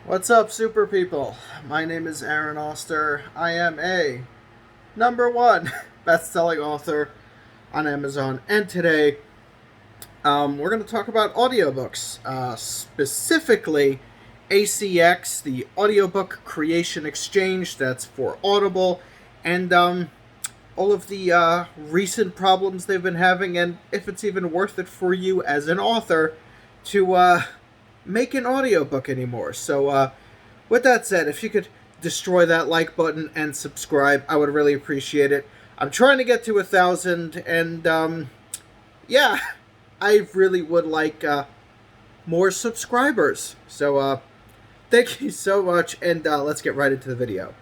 What's up, super people? My name is Aaron Oster. I am a #1 best-selling author on Amazon, and today we're going to talk about audiobooks, specifically ACX, the Audiobook Creation Exchange that's for Audible, and all of the recent problems they've been having, and if it's even worth it for you as an author to make an audiobook anymore. So with that said, if you could destroy that like button and subscribe, I would really appreciate it. I'm trying to get to 1,000, and yeah, I really would like more subscribers. So thank you so much, and let's get right into the video.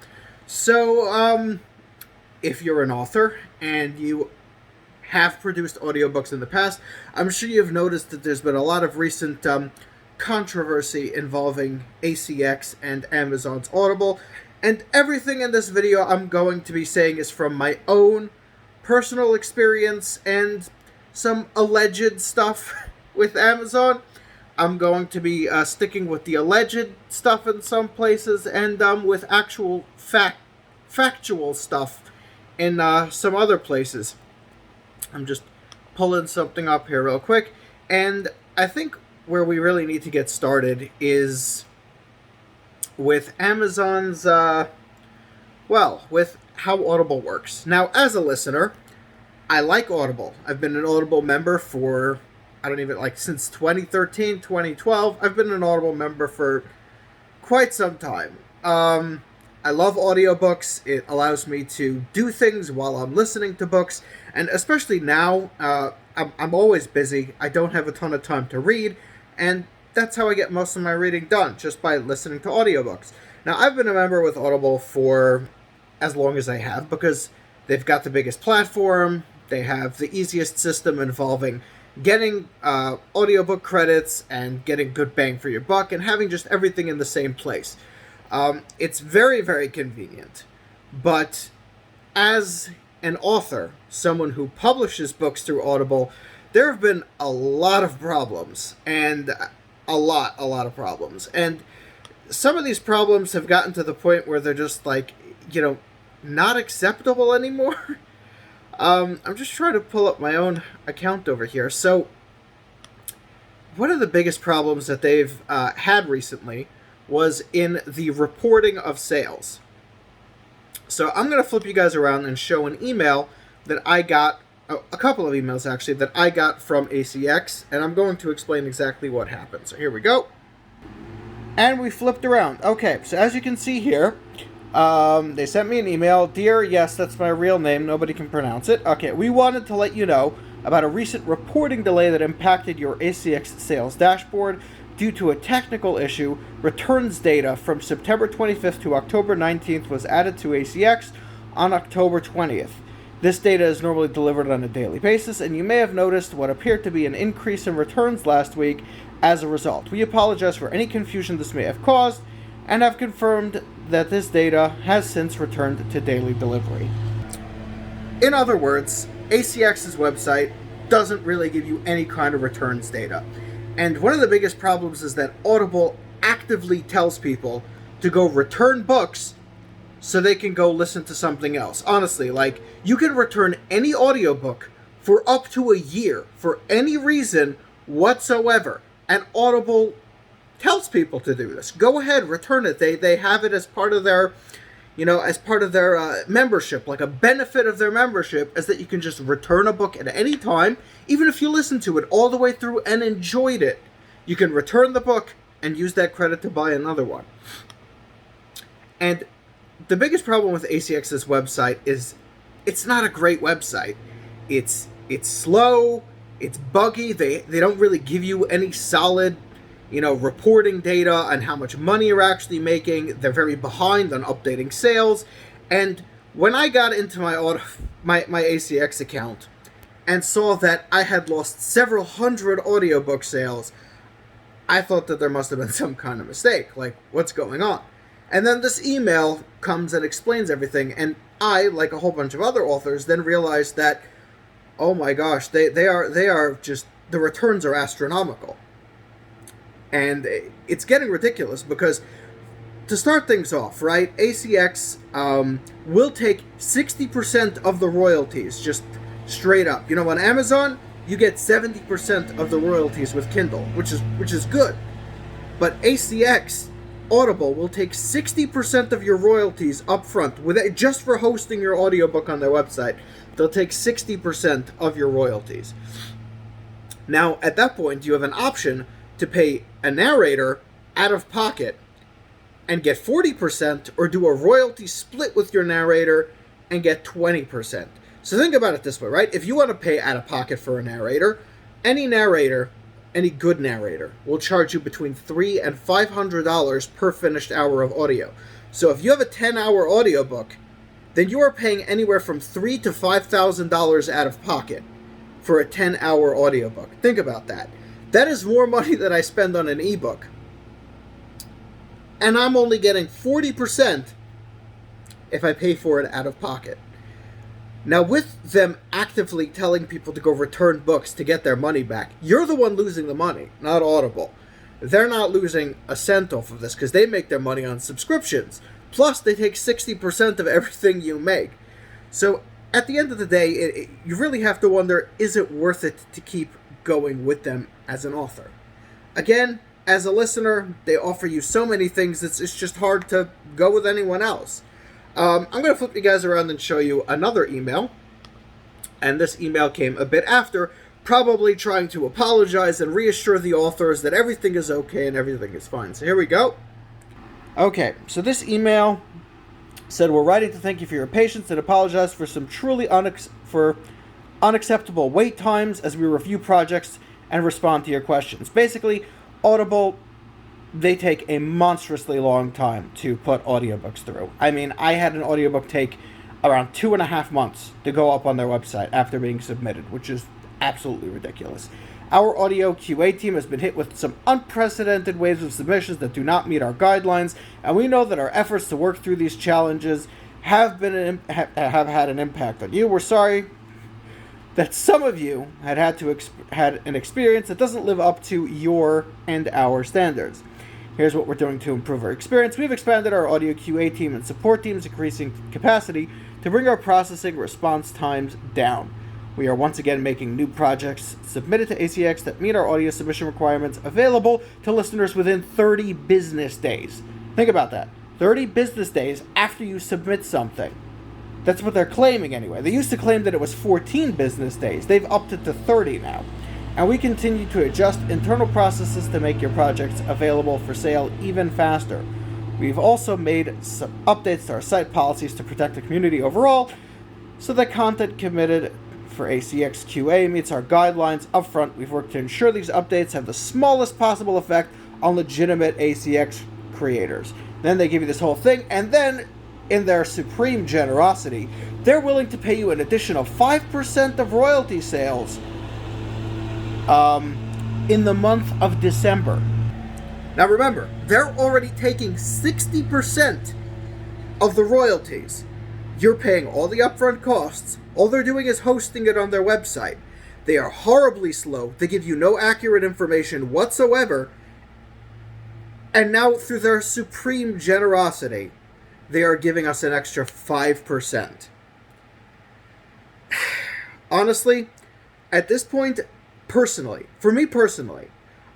So if you're an author and you have produced audiobooks in the past, I'm sure you've noticed that there's been a lot of recent controversy involving ACX and Amazon's Audible, and everything in this video I'm going to be saying is from my own personal experience and some alleged stuff with Amazon. I'm going to be sticking with the alleged stuff in some places, and with actual factual stuff in some other places. I'm just pulling something up here real quick, and I think where we really need to get started is with Amazon's, with how Audible works. Now, as a listener, I like Audible. I've been an Audible member for, since 2013, 2012. I've been an Audible member for quite some time. I love audiobooks. It allows me to do things while I'm listening to books, and especially now, I'm always busy. I don't have a ton of time to read, and that's how I get most of my reading done, just by listening to audiobooks. Now, I've been a member with Audible for as long as I have, because they've got the biggest platform, they have the easiest system involving getting audiobook credits and getting good bang for your buck, and having just everything in the same place. It's very, very convenient, but as an author, someone who publishes books through Audible, there have been a lot of problems, and a lot of problems. And some of these problems have gotten to the point where they're just not acceptable anymore. I'm just trying to pull up my own account over here. So one of the biggest problems that they've had recently was in the reporting of sales. So I'm going to flip you guys around and show an email that I got, a couple of emails actually, that I got from ACX, and I'm going to explain exactly what happened. So here we go. And we flipped around. Okay, so as you can see here, they sent me an email. Dear, yes, that's my real name. Nobody can pronounce it. Okay, we wanted to let you know about a recent reporting delay that impacted your ACX sales dashboard. Due to a technical issue, returns data from September 25th to October 19th was added to ACX on October 20th. This data is normally delivered on a daily basis, and you may have noticed what appeared to be an increase in returns last week as a result. We apologize for any confusion this may have caused, and have confirmed that this data has since returned to daily delivery. In other words, ACX's website doesn't really give you any kind of returns data. And one of the biggest problems is that Audible actively tells people to go return books so they can go listen to something else. Honestly, you can return any audiobook for up to a year for any reason whatsoever. And Audible tells people to do this. Go ahead, return it. They have it as part of their, membership. Like, a benefit of their membership is that you can just return a book at any time, even if you listen to it all the way through and enjoyed it. You can return the book and use that credit to buy another one. And the biggest problem with ACX's website is it's not a great website. It's slow, it's buggy, they don't really give you any solid reporting data on how much money you're actually making. They're very behind on updating sales. And when I got into my ACX account and saw that I had lost several hundred audiobook sales, I thought that there must have been some kind of mistake. Like, what's going on? And then this email comes and explains everything, and I, like a whole bunch of other authors, then realized that, oh my gosh, they are just, the returns are astronomical. And it's getting ridiculous, because to start things off, right, ACX will take 60% of the royalties, just straight up. You know, on Amazon, you get 70% of the royalties with Kindle, which is good. But ACX, Audible, will take 60% of your royalties up front, just for hosting your audiobook on their website. They'll take 60% of your royalties. Now, at that point, you have an option to pay a narrator out of pocket and get 40%, or do a royalty split with your narrator and get 20%. So think about it this way, right? If you want to pay out of pocket for a narrator, any good narrator, will charge you between $300 and $500 per finished hour of audio. So if you have a 10-hour audiobook, then you are paying anywhere from $3,000 to $5,000 out of pocket for a 10-hour audiobook. Think about that. That is more money than I spend on an ebook. And I'm only getting 40% if I pay for it out of pocket. Now, with them actively telling people to go return books to get their money back, you're the one losing the money, not Audible. They're not losing a cent off of this because they make their money on subscriptions. Plus, they take 60% of everything you make. So, at the end of the day, you really have to wonder, is it worth it to keep going with them as an author? Again, as a listener, they offer you so many things, it's just hard to go with anyone else. I'm going to flip you guys around and show you another email. And this email came a bit after, probably trying to apologize and reassure the authors that everything is okay and everything is fine. So here we go. Okay, so this email said, we're writing to thank you for your patience and apologize for some truly unacceptable wait times as we review projects and respond to your questions. Basically, Audible, they take a monstrously long time to put audiobooks through. I mean, I had an audiobook take around 2.5 months to go up on their website after being submitted, which is absolutely ridiculous. Our audio QA team has been hit with some unprecedented waves of submissions that do not meet our guidelines, and we know that our efforts to work through these challenges have had an impact on you. We're sorry that some of you had an experience that doesn't live up to your and our standards. Here's what we're doing to improve our experience. We've expanded our audio QA team and support teams, increasing capacity to bring our processing response times down. We are once again making new projects submitted to ACX that meet our audio submission requirements available to listeners within 30 business days. Think about that. 30 business days after you submit something. That's what they're claiming anyway. They used to claim that it was 14 business days. They've upped it to 30 now. And we continue to adjust internal processes to make your projects available for sale even faster. We've also made some updates to our site policies to protect the community overall, so that content committed for ACX QA meets our guidelines upfront. We've worked to ensure these updates have the smallest possible effect on legitimate ACX creators. Then they give you this whole thing, and then, in their supreme generosity, they're willing to pay you an additional 5% of royalty sales in the month of December. Now remember, they're already taking 60% of the royalties. You're paying all the upfront costs. All they're doing is hosting it on their website. They are horribly slow. They give you no accurate information whatsoever. And now, through their supreme generosity, they are giving us an extra 5%. Honestly, at this point, personally, for me personally,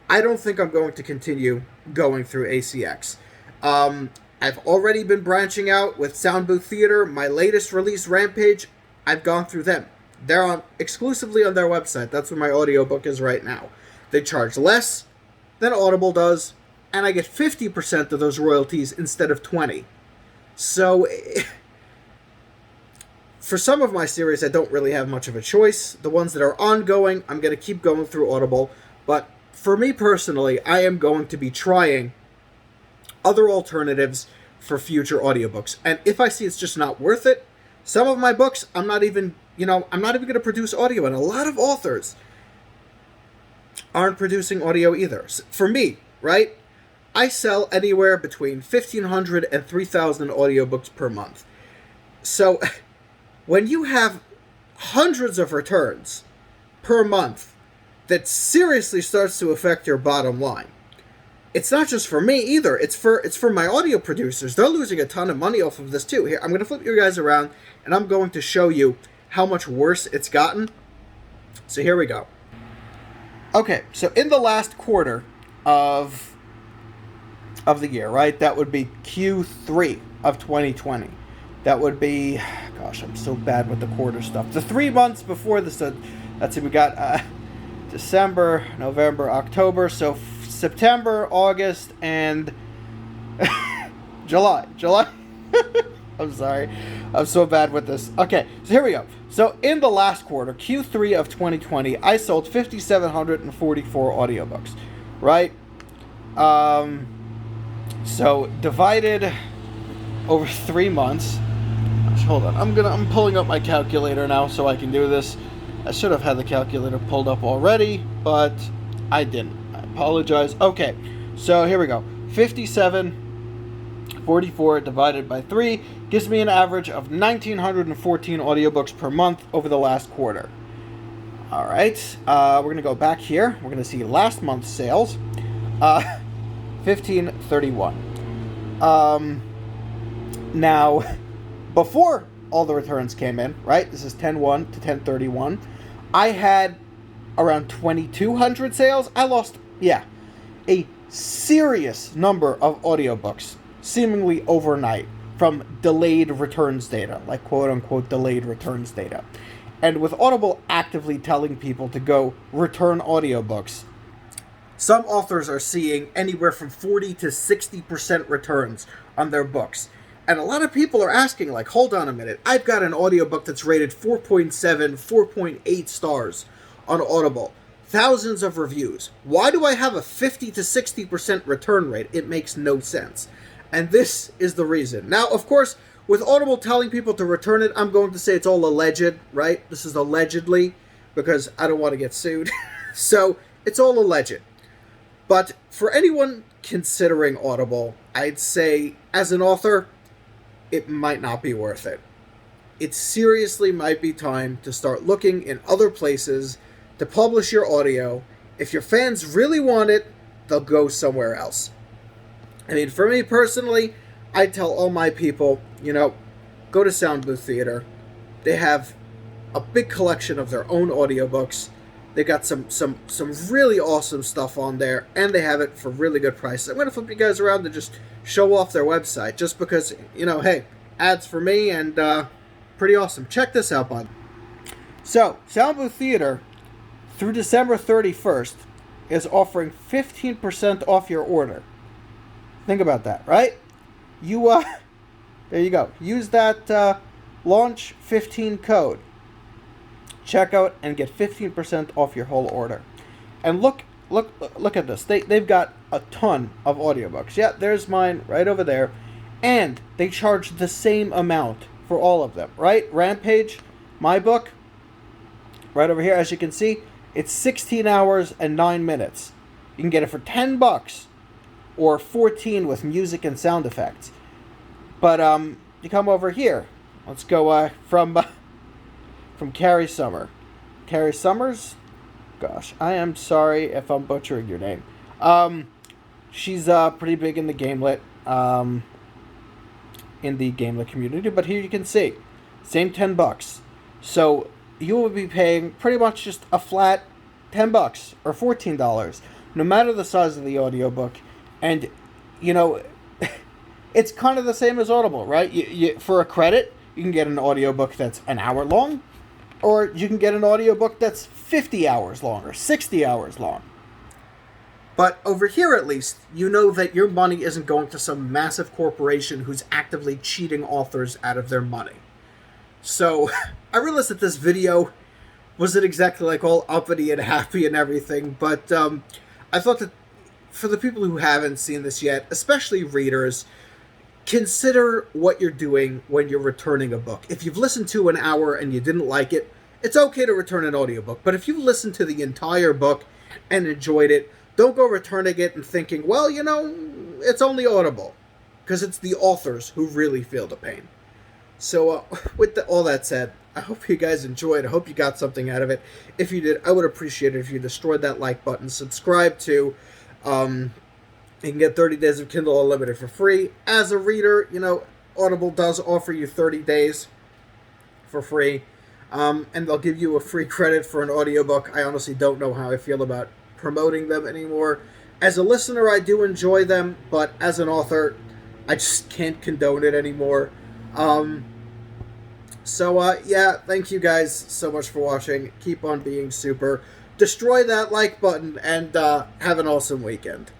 I don't think I'm going to continue going through ACX. I've already been branching out with Soundbooth Theater. My latest release, Rampage, I've gone through them. They're exclusively on their website. That's where my audiobook is right now. They charge less than Audible does, and I get 50% of those royalties instead of 20%. So, for some of my series, I don't really have much of a choice. The ones that are ongoing, I'm going to keep going through Audible. But for me personally, I am going to be trying other alternatives for future audiobooks. And if I see it's just not worth it, some of my books, I'm not even going to produce audio. And a lot of authors aren't producing audio either. For me, right? I sell anywhere between 1,500 and 3,000 audiobooks per month. So when you have hundreds of returns per month, that seriously starts to affect your bottom line. it's not just for me either. It's for my audio producers. They're losing a ton of money off of this too. Here, I'm going to flip you guys around, and I'm going to show you how much worse it's gotten. So here we go. Okay, so in the last quarter of the year, right? That would be Q3 of 2020. That would be, gosh, I'm so bad with the quarter stuff. The 3 months before this, let's see, we got December, November, October, so September, August, and July. I'm sorry. I'm so bad with this. Okay, so here we go. So in the last quarter, Q3 of 2020, I sold 5,744 audiobooks, right? So divided over 3 months. Hold on. I'm pulling up my calculator now so I can do this. I should have had the calculator pulled up already, but I didn't. I apologize. Okay, so here we go. 57.44 divided by 3 gives me an average of 1,914 audiobooks per month over the last quarter. All right, we're going to go back here. We're going to see last month's sales. 1531. Now, before all the returns came in, right? This is 10/1 to 10/31. I had around 2,200 sales. I lost, a serious number of audiobooks, seemingly overnight, from delayed returns data, like quote-unquote delayed returns data. And with Audible actively telling people to go return audiobooks, some authors are seeing anywhere from 40 to 60% returns on their books. And a lot of people are asking, like, hold on a minute, I've got an audiobook that's rated 4.7, 4.8 stars on Audible. Thousands of reviews. Why do I have a 50 to 60% return rate? It makes no sense. And this is the reason. Now, of course, with Audible telling people to return it, I'm going to say it's all alleged, right? This is allegedly, because I don't want to get sued. So, it's all alleged. But for anyone considering Audible, I'd say, as an author, it might not be worth it. It seriously might be time to start looking in other places to publish your audio. If your fans really want it, they'll go somewhere else. I mean, for me personally, I tell all my people, go to Sound Booth Theater. They have a big collection of their own audiobooks. They got some really awesome stuff on there, and they have it for really good prices. I'm going to flip you guys around to just show off their website, just because, hey, ads for me, and pretty awesome. Check this out, bud. So, Sound Booth Theater, through December 31st, is offering 15% off your order. Think about that, right? There you go. Use that launch 15 code. Check out and get 15% off your whole order. And look at this. They've got a ton of audiobooks. Yeah, there's mine right over there. And they charge the same amount for all of them, right? Rampage, my book, right over here, as you can see, it's 16 hours and 9 minutes. You can get it for $10 or 14 with music and sound effects. But you come over here. Let's go from Carrie Summer. Carrie Summers? Gosh, I am sorry if I'm butchering your name. She's pretty big in the Gamelit, community, but here you can see, same $10. So you will be paying pretty much just a flat $10 or $14, no matter the size of the audiobook. And, it's kind of the same as Audible, right? You for a credit, you can get an audiobook that's an hour long, or you can get an audiobook that's 50 hours long or 60 hours long. But over here, at least, you know that your money isn't going to some massive corporation who's actively cheating authors out of their money. So, I realized that this video wasn't exactly like all uppity and happy and everything, but I thought that for the people who haven't seen this yet, especially readers, consider what you're doing when you're returning a book. If you've listened to an hour and you didn't like it, it's okay to return an audiobook. But if you've listened to the entire book and enjoyed it, don't go returning it and thinking, well, it's only Audible. Because it's the authors who really feel the pain. So with all that said, I hope you guys enjoyed. I hope you got something out of it. If you did, I would appreciate it if you destroyed that like button. Subscribe to You can get 30 days of Kindle Unlimited for free. As a reader, Audible does offer you 30 days for free. And they'll give you a free credit for an audiobook. I honestly don't know how I feel about promoting them anymore. As a listener, I do enjoy them, but as an author, I just can't condone it anymore. Yeah, thank you guys so much for watching. Keep on being super. Destroy that like button, and have an awesome weekend.